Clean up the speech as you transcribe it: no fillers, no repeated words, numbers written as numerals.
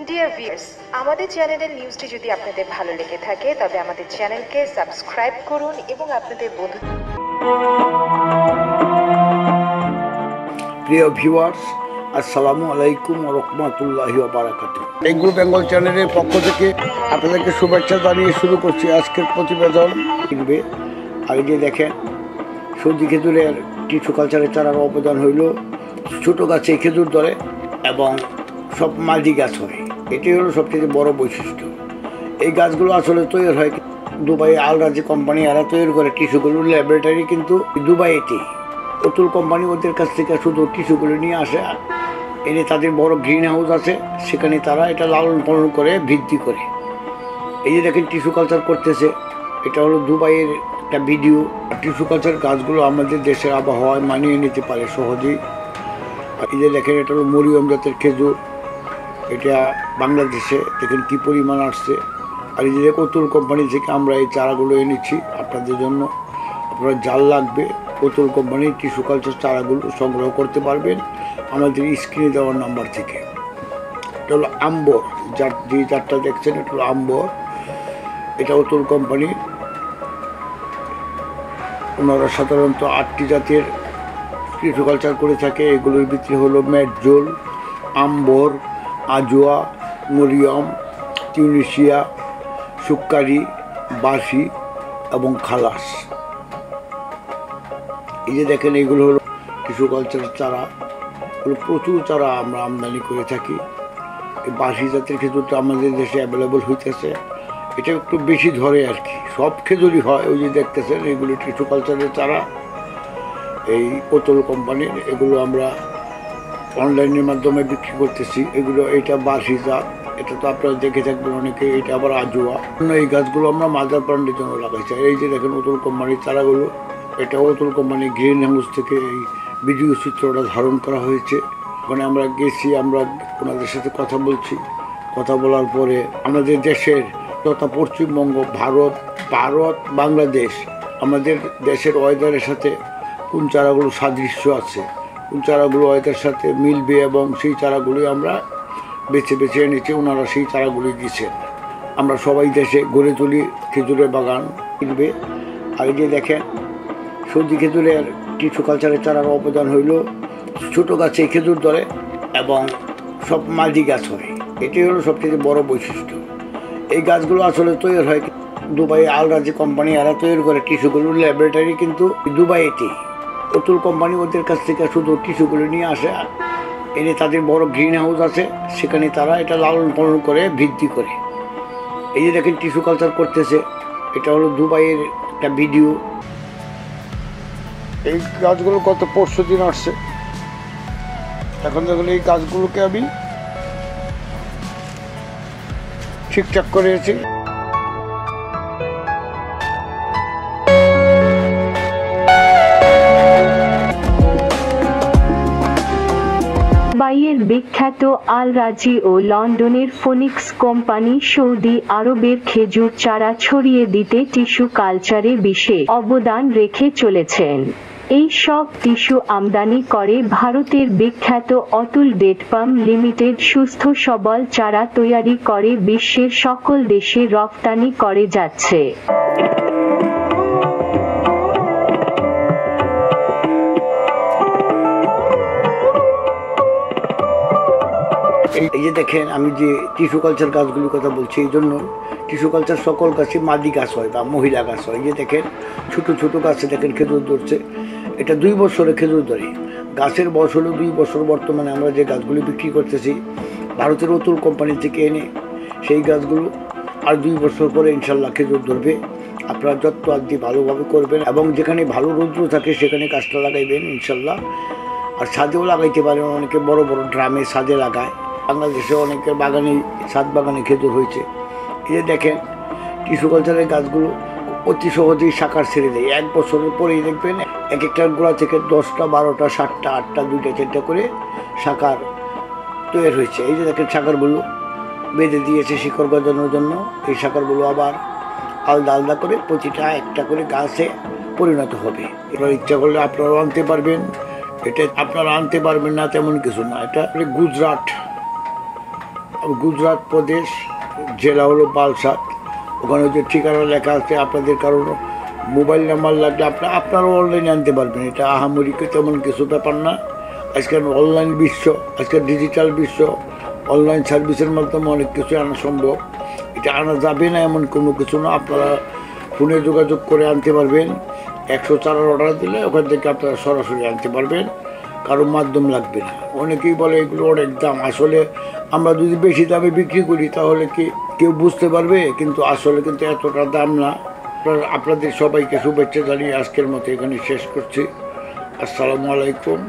Dear viewers, আমাদের চ্যানেলের নিউজটি যদি আপনাদের ভালো লেগে থাকে তবে আমাদের চ্যানেলকে সাবস্ক্রাইব করুন এবং আপনাদের বন্ধু। প্রিয় ভিউয়ার্স, আসসালামু আলাইকুম ওয়া রাহমাতুল্লাহি ওয়া বারাকাতুহু। বেঙ্গল বেঙ্গল চ্যানেলের পক্ষ থেকে আপনাদেরকে শুভেচ্ছা জানিয়ে শুরু করছি আজকের প্রতিবেদন। কিনবে আগে যে দেখেন সবজি খেজুরের টিস্যু কালচারের চারার অবদান হইল ছোটো গাছে খেজুর ধরে এবং সব মাঝি গাছ হয়। এটাই হলো সবথেকে বড় বৈশিষ্ট্য। এই গাছগুলো আসলে তৈরি হয় দুবাই আল রাজি কোম্পানি, এরা তৈরি করে টিস্যুগুলোর ল্যাবরেটরি কিন্তু দুবাইতে। অতুল কোম্পানি ওদের কাছ থেকে শুধু টিস্যুগুলো নিয়ে আসে, এনে তাদের বড় গ্রিন হাউস আছে, সেখানে তারা এটা লালন পালন করে বৃদ্ধি করে। এই যে দেখেন টিস্যু কালচার করতেছে, এটা হলো দুবাইয়ের একটা ভিডিও। টিস্যু কালচার গাছগুলো আমাদের দেশের আবহাওয়ায় মানিয়ে নিতে পারে সহজেই। এই যে দেখেন এটা হলো মরিয়ম জাতের খেজুর, এটা বাংলাদেশে দেখেন কী পরিমাণ আসছে। আর এই যে অতুল কোম্পানি থেকে আমরা এই চারাগুলো এনেছি আপনাদের জন্য। আপনারা জাল লাগবে অতুল কোম্পানির টিস্যু কালচার চারাগুলো সংগ্রহ করতে পারবেন আমাদের স্ক্রিনে দেওয়ার নাম্বার থেকে। এটা হলো আম্বর, যে চারটা দেখছেন এটা হলো আম্বর, এটা অতুল কোম্পানির। ওনারা সাধারণত 8টি জাতের টিস্যু কালচার করে থাকে। এগুলোর ভিতরে হলো মেটজোল, আম্বর, আজোয়া, মরিয়ম, টিউনিশিয়া, সুক্কারি, বাসি এবং খালাস। এই যে দেখেন এইগুলো হলো টিস্যু কালচারের চারা। প্রচুর চারা আমরা আমদানি করে থাকি। এই বাসি জাতের খেজুরটা আমাদের দেশে অ্যাভেলেবল হইতেছে, এটা একটু বেশি ধরে আর কি। সব খেজুরই হয়, ওই যে দেখতেছেন এগুলো টিস্যু কালচারের চারা, এই অতুল কোম্পানির। এগুলো আমরা অনলাইনের মাধ্যমে বিক্রি করতেছি। এগুলো এটা বাসি জাত, এটা তো আপনারা দেখে থাকবেন অনেকে। এটা আবার আজোয়া। এই গাছগুলো আমরা মাদার প্লান্টের জন্য লাগাইছি। এই যে দেখেন অতুল কোম্পানির চারাগুলো, এটা অতুল কোম্পানির গ্রিন হাউস থেকে এই ভিডিও চিত্রটা ধারণ করা হয়েছে। ওখানে আমরা গেছি, আমরা ওনাদের সাথে কথা বলছি। কথা বলার পরে আমাদের দেশের তথা পশ্চিমবঙ্গ, ভারত, বাংলাদেশ, আমাদের দেশের ওয়েদারের সাথে কোন চারাগুলো সাদৃশ্য আছে, কোন চারাগুলো ওয়েদারের সাথে মিলবে, এবং সেই চারাগুলি আমরা বেছে বেছে এনেছি। ওনারা সেই চারাগুলি দিচ্ছেন। আমরা সবাই দেশে গড়ে তুলি খেজুরের বাগান। কিনবে আগে যে দেখেন সবজি খেজুরের টিস্যু কালচারের চারার অবদান হইল ছোটো গাছে খেজুর ধরে এবং সব মাঝি গাছ হয়। এটাই হলো সবথেকে বড় বৈশিষ্ট্য। এই গাছগুলো আসলে তৈরি হয় দুবাই আল রাজি কোম্পানি, এরা তৈরি করে টিস্যুগুলোর ল্যাবরেটরি কিন্তু দুবাইতে। অতুল কোম্পানি ওদের কাছ থেকে শুধু টিস্যুগুলো নিয়ে আসে, এনে তাদের বড় গ্রিন হাউস আছে, সেখানে তারা এটা লালন পালন করে বৃদ্ধি করে। এই যে দেখেন টিস্যু কালচার করতেছে, এটা হলো দুবাইয়ের একটা ভিডিও। এই গাছগুলো গত 5 দিন আসছে। এখন দেখুন এই গাছগুলোকে আমি ঠিকঠাক করেছি। দুবাইয়ের বিখ্যাত আল রাজি ও লন্ডনের ফোনিক্স কোম্পানি সৌদি আরবের খেজুর চারা ছড়িয়ে দিতে টিস্যু কালচারে বিশেষ অবদান রেখে চলেছেন। এই সব টিস্যু আমদানি করে ভারতের বিখ্যাত অতুল ডেট পাম লিমিটেড সুস্থ সবল চারা তৈরি করে বিশ্বের সকল দেশে রফতানি করে যাচ্ছে। এই যে দেখেন আমি যে টিস্যু কালচার গাছগুলির কথা বলছি, এই জন্য টিস্যু কালচার সকল গাছে মাদি গাছ হয় বা মহিলা গাছ হয়। এই যে দেখেন ছোটো ছোটো গাছে দেখেন খেজুর ধরছে, এটা 2 বছরে খেজুর ধরে। গাছের বয়স হলো 2 বছর। বর্তমানে আমরা যে গাছগুলি বিক্রি করতেছি ভারতের অতুল কোম্পানি থেকে এনে, সেই গাছগুলো আর 2 বছর পরে ইনশাল্লাহ খেজুর ধরবে। আপনারা যত্ন আদি ভালোভাবে করবেন এবং যেখানে ভালো রৌদ্র থাকে সেখানে গাছটা লাগাইবেন ইনশাল্লাহ। আর ছাদেও লাগাইতে পারেন, অনেকে বড় বড় ড্রামে ছাদে লাগায়। বাংলাদেশে অনেকের বাগানে, ছাদ বাগানে খেজুর হয়েছে। এই যে দেখেন টিস্যু কালচারের গাছগুলো অতি সহজেই শাখার ছেড়ে দেয়। 1 বছরের পরেই দেখবেন এক একটার গোড়া থেকে 10টা, 12টা, 7টা, 8টা, 2টা, 4টা করে শাখার তৈরি হয়েছে। এই যে দেখেন শাখারগুলো বেঁধে দিয়েছে শিকড় গজানোর জন্য। এই শাখারগুলো আবার আলাদা আলাদা করে প্রতিটা একটা করে গাছে পরিণত হবে। এবার ইচ্ছা করলে আপনারাও আনতে পারবেন। এটা আপনারা আনতে পারবেন না তেমন কিছু না। এটা গুজরাট গুজরাট প্রদেশ, জেলা হলো বালসাদ। ওখানে যে ঠিকানা লেখা আছে, আপনাদের কারণ মোবাইল নাম্বার লাগলে আপনারাও অনলাইনে আনতে পারবেন। এটা আহামরিকে তেমন কিছু ব্যাপার না। আজকাল অনলাইন বিশ্ব, আজকাল ডিজিটাল বিশ্ব, অনলাইন সার্ভিসের মাধ্যমে অনেক কিছু আনা সম্ভব। এটা আনা যাবে না এমন কোনো কিছু না, আপনারা ফোনে যোগাযোগ করে আনতে পারবেন। 104 অর্ডার দিলে ওখান থেকে আপনারা সরাসরি আনতে পারবেন, কারো মাধ্যম লাগবে না। অনেকেই বলে এগুলো অনেক দাম, আসলে আমরা যদি বেশি দামে বিক্রি করি তাহলে কি কেউ বুঝতে পারবে, কিন্তু আসলে কিন্তু এতটা দাম না। আপনাদের সবাইকে শুভেচ্ছা জানিয়ে আজকের মতো এখানে শেষ করছি। আসসালামু আলাইকুম।